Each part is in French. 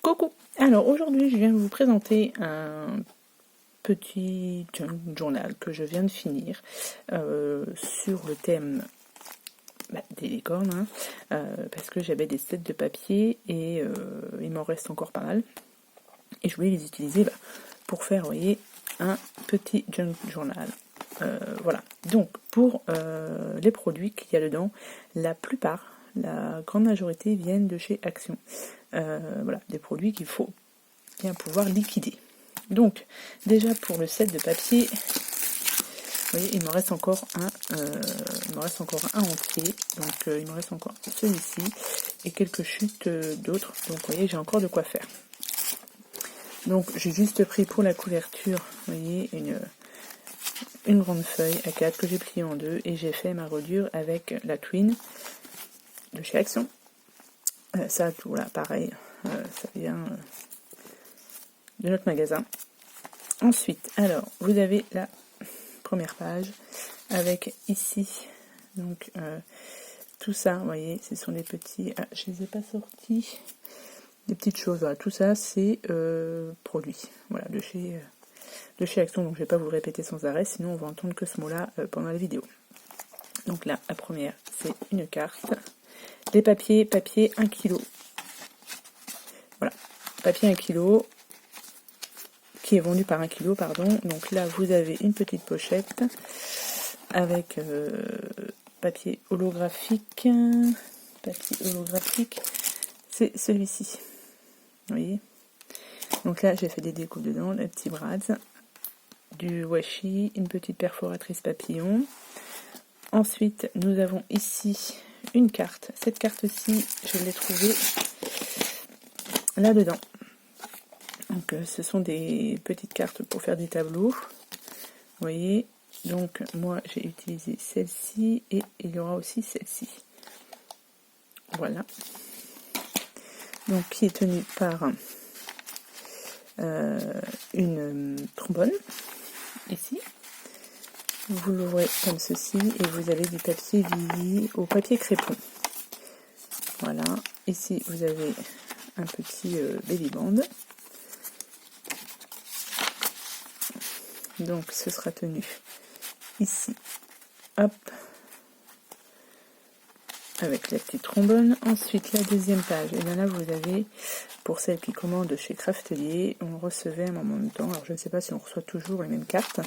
Coucou! Alors aujourd'hui je viens vous présenter un petit journal que je viens de finir sur le thème des licornes, parce que j'avais des sets de papier et il m'en reste encore pas mal et je voulais les utiliser pour faire, vous voyez, un petit journal. Voilà, donc pour les produits qu'il y a dedans, la grande majorité viennent de chez Action. Voilà, des produits qu'il faut bien pouvoir liquider. Donc, déjà pour le set de papier, vous voyez, il me reste encore un entier. Donc, il me reste encore celui-ci et quelques chutes d'autres. Donc, vous voyez, j'ai encore de quoi faire. Donc, j'ai juste pris pour la couverture, vous voyez, une grande feuille A4 que j'ai pliée en deux et j'ai fait ma reliure avec la Twin de chez Action. Ça, tout là, pareil, ça vient de notre magasin. Ensuite, alors, vous avez la première page avec ici, donc tout ça, vous voyez, ce sont des petits, je les ai pas sortis, des petites choses, voilà, tout ça c'est produits, voilà, de chez Action, donc je vais pas vous le répéter sans arrêt, sinon on va entendre que ce mot-là pendant la vidéo. Donc là, la première, c'est une carte, des papier 1 kg, voilà, papier 1 kg, qui est vendu par 1 kg, pardon. Donc là, vous avez une petite pochette avec papier holographique. C'est celui-ci. Vous voyez. Donc là, j'ai fait des découpes dedans, des petits brads, du washi, une petite perforatrice papillon. Ensuite, nous avons ici une carte. Cette carte-ci, je l'ai trouvée là-dedans. Donc ce sont des petites cartes pour faire des tableaux. Vous voyez, donc moi j'ai utilisé celle-ci et il y aura aussi celle-ci. Voilà. Donc qui est tenue par une trombone, ici. Vous l'ouvrez comme ceci et vous avez du papier vieilli au papier crépon. Voilà. Ici vous avez un petit belly band. Donc ce sera tenu ici, hop, avec la petite trombone. Ensuite la deuxième page, et bien là vous avez, pour celles qui commandent chez Craftelier, on recevait un moment de temps, alors je ne sais pas si on reçoit toujours les mêmes cartes,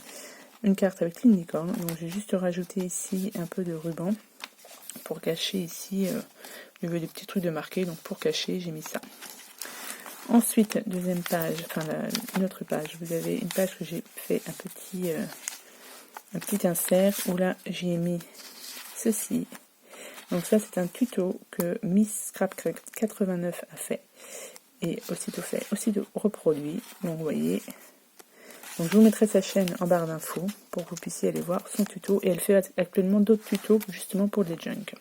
une carte avec une licorne, donc j'ai juste rajouté ici un peu de ruban, pour cacher ici, il y avait des petits trucs de marqué, donc pour cacher j'ai mis ça. Ensuite, deuxième page, une autre page, vous avez une page que j'ai fait un petit insert où là j'ai mis ceci. Donc ça c'est un tuto que Miss Scrap 89 a fait et aussitôt reproduit. Donc vous voyez. Donc je vous mettrai sa chaîne en barre d'infos pour que vous puissiez aller voir son tuto et elle fait actuellement d'autres tutos justement pour les junk.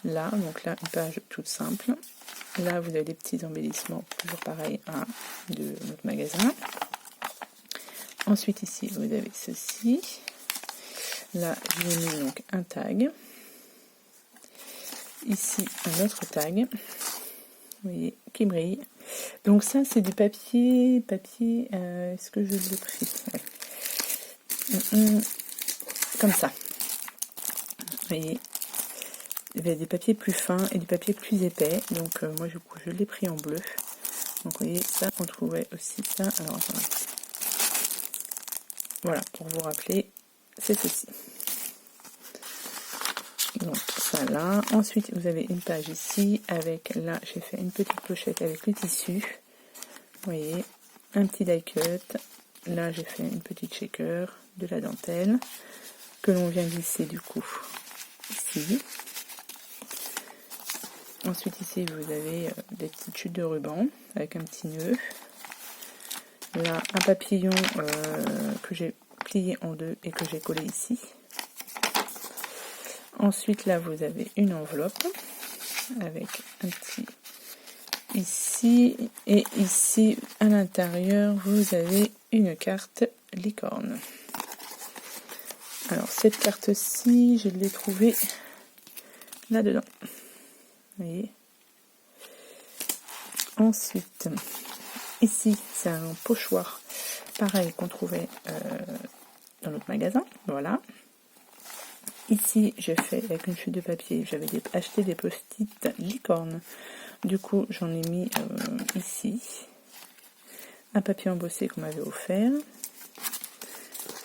Là, donc là une page toute simple. Là, vous avez des petits embellissements, toujours pareil, de notre magasin. Ensuite, ici, vous avez ceci. Là, j'ai mis donc un tag. Ici, un autre tag. Vous voyez, qui brille. Donc ça, c'est du papier, est-ce que je l'ai pris? Ouais. Comme ça. Vous voyez. Il y a des papiers plus fins et des papiers plus épais. Donc moi du coup je l'ai pris en bleu. Donc vous voyez ça, on trouvait aussi ça. Alors attendez. Voilà, pour vous rappeler, c'est ceci. Donc ça là. Ensuite vous avez une page ici avec, là j'ai fait une petite pochette avec le tissu. Vous voyez, un petit die cut. Là j'ai fait une petite shaker, de la dentelle que l'on vient glisser du coup ici. Ensuite ici vous avez des petites chutes de ruban avec un petit nœud. Là un papillon que j'ai plié en deux et que j'ai collé ici. Ensuite là vous avez une enveloppe avec un petit ici et ici à l'intérieur vous avez une carte licorne. Alors cette carte-ci je l'ai trouvée là-dedans. Vous voyez, Ensuite, ici, c'est un pochoir, pareil, qu'on trouvait dans notre magasin. Voilà. Ici, j'ai fait avec une chute de papier, j'avais acheté des post-it licorne. Du coup, j'en ai mis ici. Un papier embossé qu'on m'avait offert.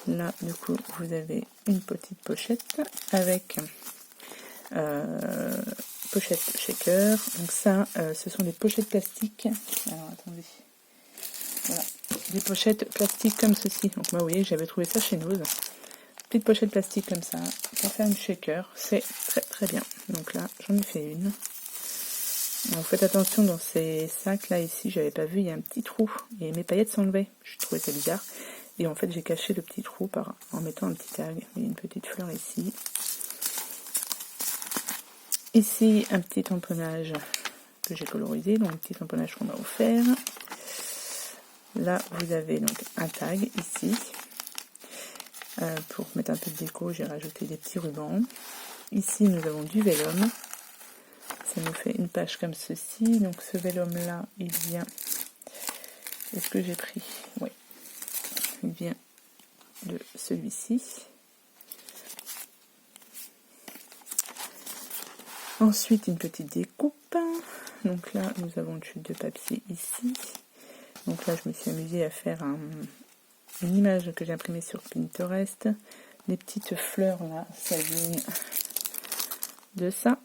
Là, du coup, vous avez une petite pochette avec pochette shaker. Donc ça, ce sont des pochettes plastiques. Alors, attendez. Voilà. Des pochettes plastiques comme ceci. Donc moi, vous voyez, j'avais trouvé ça chez Nose. Petite pochette plastique comme ça, pour faire une shaker. C'est très très bien. Donc là, j'en ai fait une. Alors, faites attention dans ces sacs là, ici, j'avais pas vu, il y a un petit trou. Et mes paillettes s'enlevaient. Je trouvais ça bizarre. Et en fait, j'ai caché le petit trou en mettant un petit tag. Il y a une petite fleur ici. Ici, un petit tamponnage que j'ai colorisé, donc un petit tamponnage qu'on m'a offert. Là, vous avez donc un tag ici. Pour mettre un peu de déco, j'ai rajouté des petits rubans. Ici, nous avons du vélum. Ça nous fait une page comme ceci. Donc, ce vélum-là, il vient... Est-ce que j'ai pris? Oui. Il vient de celui-ci. Ensuite, une petite découpe. Donc là, nous avons une chute de papier ici. Donc là, je me suis amusée à faire une image que j'ai imprimée sur Pinterest. Les petites fleurs là, ça vient de ça.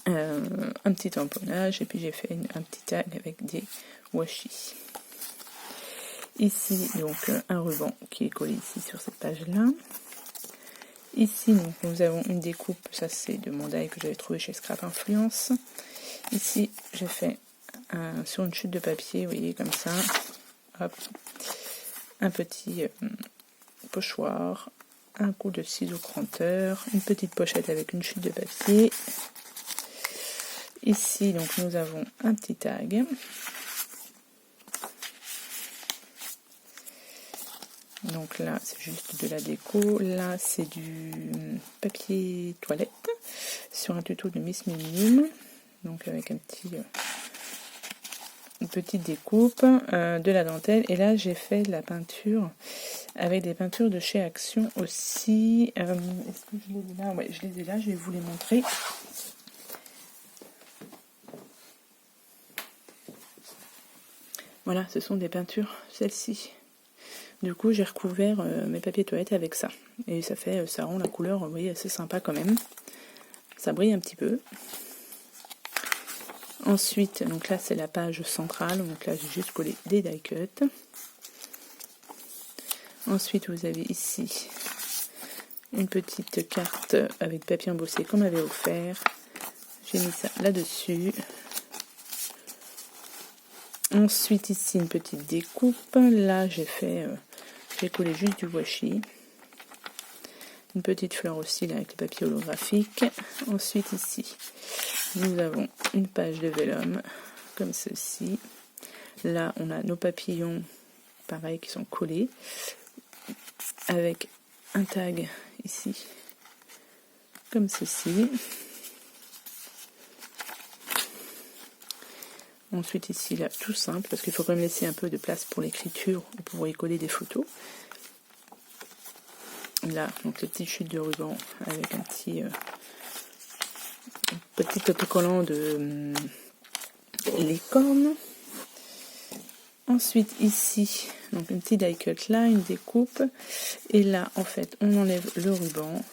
Un petit tamponnage et puis j'ai fait un petit tag avec des washi. Ici, donc, un ruban qui est collé ici sur cette page-là. Ici, donc, nous avons une découpe, ça c'est de mon die que j'avais trouvé chez Scrap Influence. Ici, j'ai fait sur une chute de papier, vous voyez, comme ça, hop, un petit pochoir, un coup de ciseau cranteur, une petite pochette avec une chute de papier. Ici, donc, nous avons un petit tag. Donc là, c'est juste de la déco. Là, c'est du papier toilette sur un tuto de Miss Minimum. Donc avec une petite découpe, de la dentelle. Et là, j'ai fait de la peinture avec des peintures de chez Action aussi. Est-ce que je les ai là? Ouais, je les ai là. Je vais vous les montrer. Voilà, ce sont des peintures, celles-ci. Du coup, j'ai recouvert mes papiers toilettes avec ça. Et ça rend la couleur, vous voyez, assez sympa quand même. Ça brille un petit peu. Ensuite, donc là, c'est la page centrale. Donc là, j'ai juste collé des die cuts. Ensuite, vous avez ici une petite carte avec papier embossé qu'on m'avait offert. J'ai mis ça là-dessus. Ensuite, ici, une petite découpe. Là, j'ai collé juste du washi. Une petite fleur aussi, là, avec le papier holographique. Ensuite, ici, nous avons une page de vélum, comme ceci. Là, on a nos papillons, pareil, qui sont collés. Avec un tag ici, comme ceci. Ensuite ici, là, tout simple, parce qu'il faut quand même laisser un peu de place pour l'écriture, ou pouvoir y coller des photos. Là, donc les petites chutes de ruban avec un petit autocollant de licorne. Ensuite ici, donc une petite die cut là, une découpe. Et là, en fait, on enlève le ruban.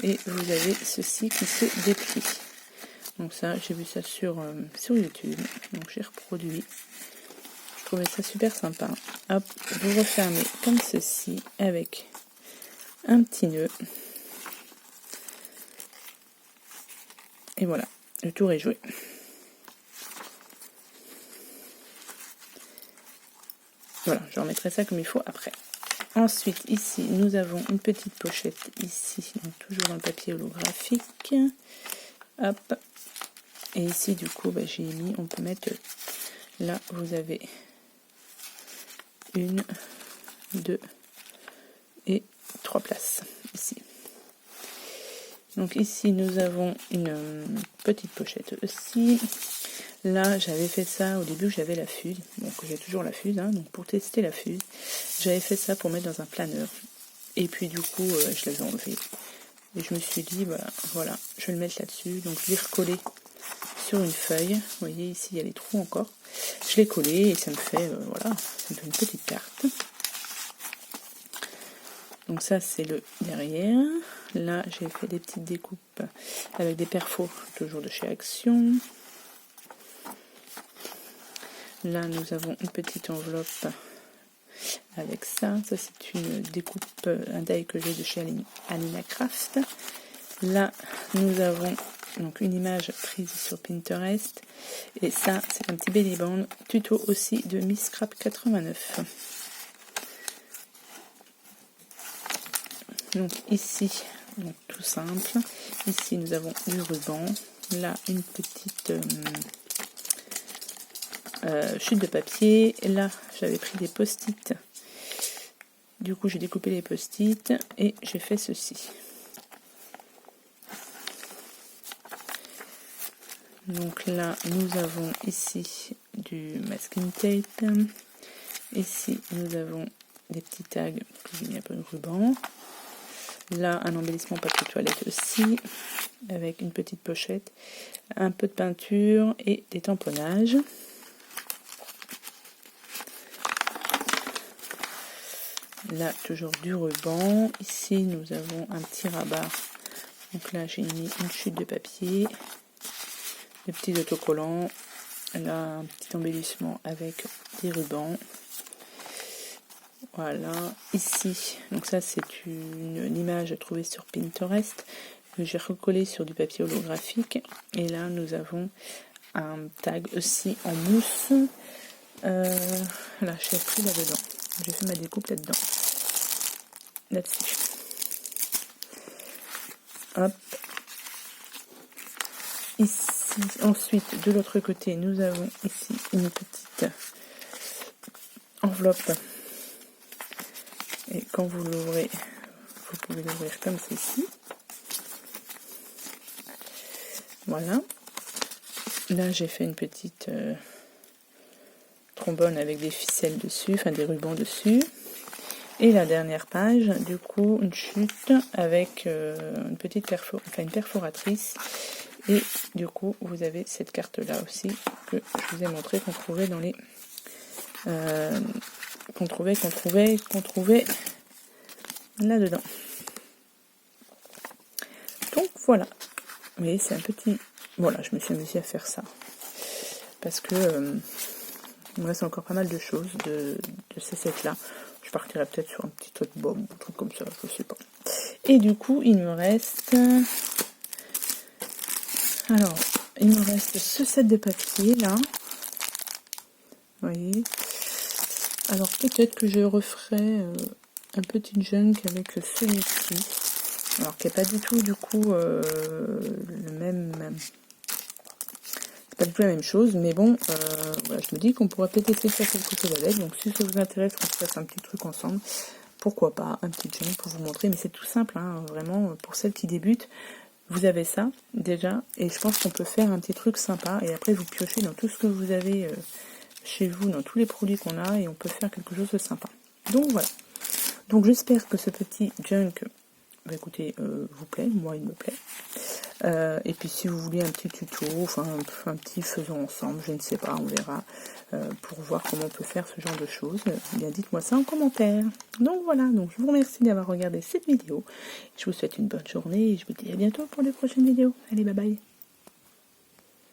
Et vous avez ceci qui se déplie. Donc ça, j'ai vu ça sur YouTube. Donc j'ai reproduit. Je trouvais ça super sympa. Hop, vous refermez comme ceci avec un petit nœud. Et voilà, le tour est joué. Voilà, je remettrai ça comme il faut après. Ensuite, ici, nous avons une petite pochette ici, donc toujours dans le papier holographique. Hop. Et ici, du coup, j'ai mis, on peut mettre, là, vous avez 1, 2 et 3 places, ici. Donc ici, nous avons une petite pochette aussi. Là, j'avais fait ça au début, j'avais la fuse. Donc, j'ai toujours la fuse, hein, donc pour tester la fuse, j'avais fait ça pour mettre dans un planeur. Et puis, du coup, je l'avais enlevé. Et je me suis dit, bah, voilà, je vais le mettre là-dessus. Donc, je l'ai recollé sur une feuille. Vous voyez, ici, il y a les trous encore. Je l'ai collé et ça me fait, voilà, ça me fait une petite carte. Donc ça, c'est le derrière. Là, j'ai fait des petites découpes avec des perfos, toujours de chez Action. Là, nous avons une petite enveloppe avec ça. Ça, c'est une découpe, un die que j'ai de chez Alina Craft. Là, nous avons donc une image prise sur Pinterest. Et ça, c'est un petit belly band tuto aussi de Miss Scrap 89. Donc ici, donc tout simple. Ici, nous avons du ruban. Là, une petite chute de papier. Là, j'avais pris des post-it. Du coup, j'ai découpé les post-it et j'ai fait ceci. Donc là, nous avons ici du masking tape. Ici, nous avons des petits tags que j'ai mis un peu de ruban. Là, un embellissement papier toilette aussi, avec une petite pochette, un peu de peinture et des tamponnages. Là, toujours du ruban. Ici, nous avons un petit rabat. Donc là, j'ai mis une chute de papier, des petits autocollants. Là, un petit embellissement avec des rubans. Voilà, ici, donc ça c'est une image trouvée sur Pinterest que j'ai recollée sur du papier holographique. Et là, nous avons un tag aussi en mousse. Là, j'ai pris là-dedans. J'ai fait ma découpe là-dedans. Là-dessus. Hop. Ici, ensuite, de l'autre côté, nous avons ici une petite enveloppe. Et quand vous l'ouvrez, vous pouvez l'ouvrir comme ceci. Voilà. Là, j'ai fait une petite trombone avec des ficelles dessus, enfin des rubans dessus. Et la dernière page, du coup, une chute avec une petite perforatrice. Et du coup, vous avez cette carte-là aussi que je vous ai montré qu'on trouvait dans les... qu'on trouvait là-dedans. Donc voilà. Vous voyez, c'est un petit... Voilà, je me suis amusée à faire ça. Parce que il me reste encore pas mal de choses de ces sets-là. Je partirai peut-être sur un petit truc bombe, un truc comme ça, je sais pas. Et du coup, il me reste... Alors, il me reste ce set de papier, là. Vous voyez. Alors, peut-être que je referai un petit junk avec celui-ci. Alors, qui n'est pas du tout, du coup, le même... C'est pas du tout la même chose, mais bon, voilà, je me dis qu'on pourrait peut-être essayer de faire quelque chose avec. Donc, si ça vous intéresse qu'on fasse un petit truc ensemble, pourquoi pas, un petit junk pour vous montrer. Mais c'est tout simple, hein, vraiment, pour celles qui débutent. Vous avez ça, déjà, et je pense qu'on peut faire un petit truc sympa. Et après, vous piochez dans tout ce que vous avez chez vous, dans tous les produits qu'on a, et on peut faire quelque chose de sympa. Donc, voilà. Donc, j'espère que ce petit junk... Bah écoutez, vous plaît, moi il me plaît. Et puis si vous voulez un petit tuto, enfin un petit faisons ensemble, je ne sais pas, on verra, pour voir comment on peut faire ce genre de choses, bien dites-moi ça en commentaire. Donc voilà, donc je vous remercie d'avoir regardé cette vidéo. Je vous souhaite une bonne journée et je vous dis à bientôt pour les prochaines vidéos. Allez, bye bye.